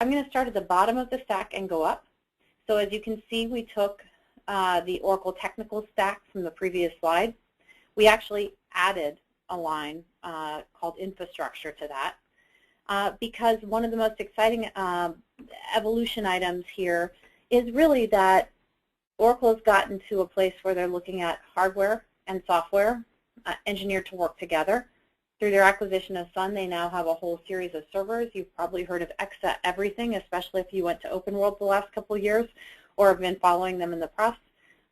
I'm going to start at the bottom of the stack and go up. So as you can see, we took the Oracle technical stack from the previous slide. We actually added a line called infrastructure to that because one of the most exciting evolution items here is really that Oracle has gotten to a place where they're looking at hardware and software engineered to work together. Through their acquisition of Sun, they now have a whole series of servers. You've probably heard of Exa Everything, especially if you went to Open World the last couple of years or have been following them in the press.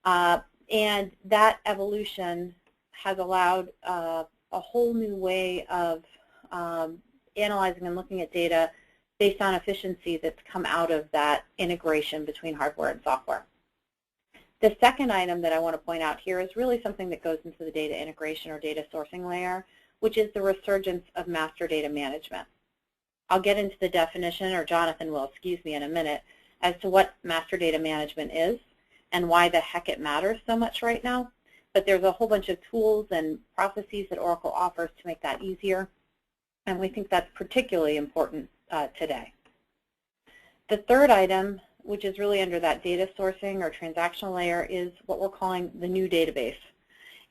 And that evolution has allowed a whole new way of analyzing and looking at data based on efficiency that's come out of that integration between hardware and software. The second item that I want to point out here is really something that goes into the data integration or data sourcing layer, which is the resurgence of master data management. I'll get into the definition, or Jonathan will, excuse me, in a minute, as to what master data management is and why the heck it matters so much right now. But there's a whole bunch of tools and processes that Oracle offers to make that easier, and we think that's particularly important today. The third item, which is really under that data sourcing or transactional layer, is what we're calling the new database.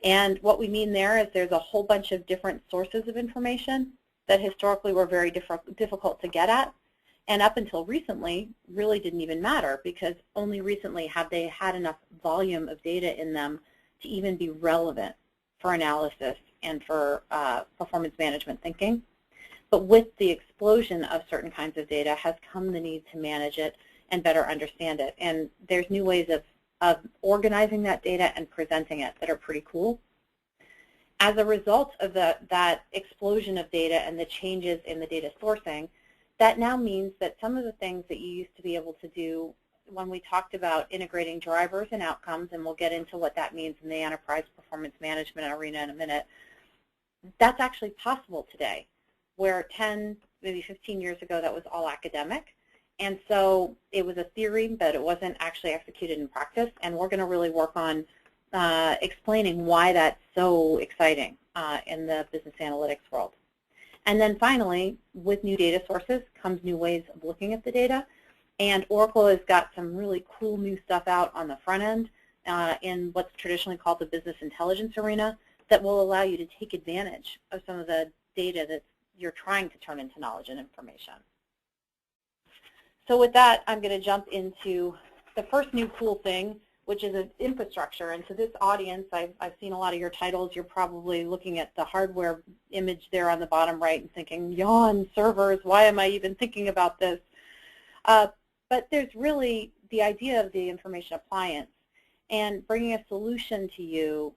And what we mean there is there's a whole bunch of different sources of information that historically were very difficult to get at, and up until recently really didn't even matter, because only recently have they had enough volume of data in them to even be relevant for analysis and for performance management thinking. But with the explosion of certain kinds of data has come the need to manage it and better understand it. And there's new ways of organizing that data and presenting it that are pretty cool. As a result of that explosion of data and the changes in the data sourcing, that now means that some of the things that you used to be able to do when we talked about integrating drivers and outcomes, and we'll get into what that means in the enterprise performance management arena in a minute, that's actually possible today, where 10, maybe 15 years ago that was all academic. And so it was a theory, but it wasn't actually executed in practice, and we're going to really work on explaining why that's so exciting in the business analytics world. And then finally, with new data sources comes new ways of looking at the data, and Oracle has got some really cool new stuff out on the front end in what's traditionally called the business intelligence arena that will allow you to take advantage of some of the data that you're trying to turn into knowledge and information. So with that, I'm going to jump into the first new cool thing, which is an infrastructure. And to this audience, I've seen a lot of your titles. You're probably looking at the hardware image there on the bottom right and thinking, yawn, servers, why am I even thinking about this? But there's really the idea of the information appliance and bringing a solution to you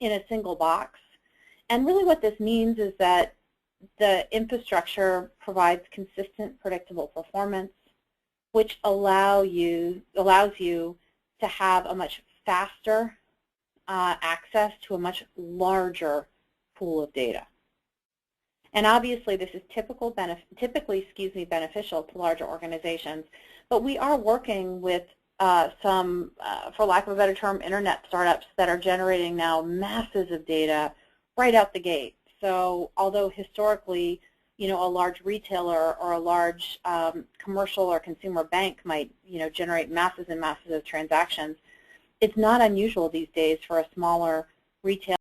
in a single box. And really what this means is that the infrastructure provides consistent, predictable performance, which allows you to have a much faster access to a much larger pool of data. And obviously, this is typically beneficial to larger organizations. But we are working with some, for lack of a better term, internet startups that are generating now masses of data right out the gate. So although historically, a large retailer or a large commercial or consumer bank might, generate masses and masses of transactions, it's not unusual these days for a smaller retail